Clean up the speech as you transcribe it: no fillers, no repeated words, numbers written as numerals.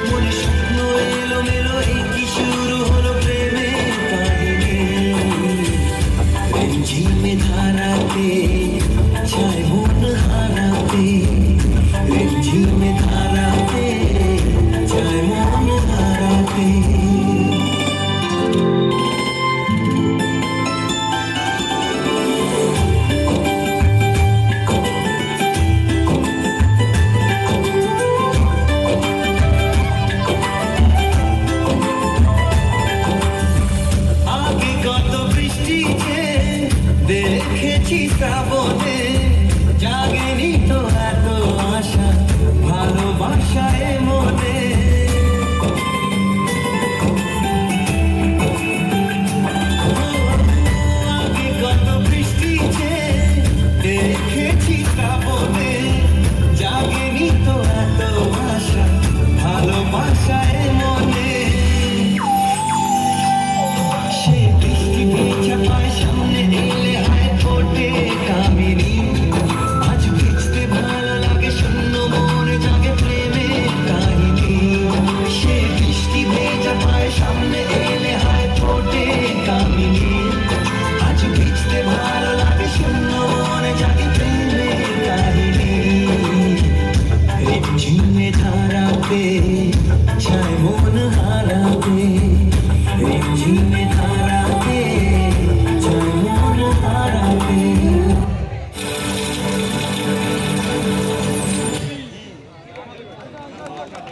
মনে স্বপ্ন এলোমেলো, এই কি শুরু হলো প্রেমের কাহিনী। রিমঝিমে ধারাতে চায় মন হারাতে, রিমঝিমে ধারাতে চায় মন হারাতে। দেখেছি শ্রাবণে, জাগেনি তো এত আশা, ভালোবাসায় মনে। আগে কত বৃষ্টি যে দেখেছি শ্রাবণে, জাগেনি তো এত আশা, ভালোবাসায় মনে। সে বৃষ্টি ভেজা পায় সামনে এলে হায় ফোটে কামিনী। আজ ভিজতে ভালো লাগে, শূন্য মনে জাগে প্রেমের কাহিনী। সে বৃষ্টি ভেজা পায় সামনে এলে হায় ফোটে কামিনী। আজ ভিজতে ভালো লাগে, শূন্য মনে জাগে প্রেমের কাহিনী। রিমঝিমে ধারাতে চায় মন হারাতে, রিমঝিমে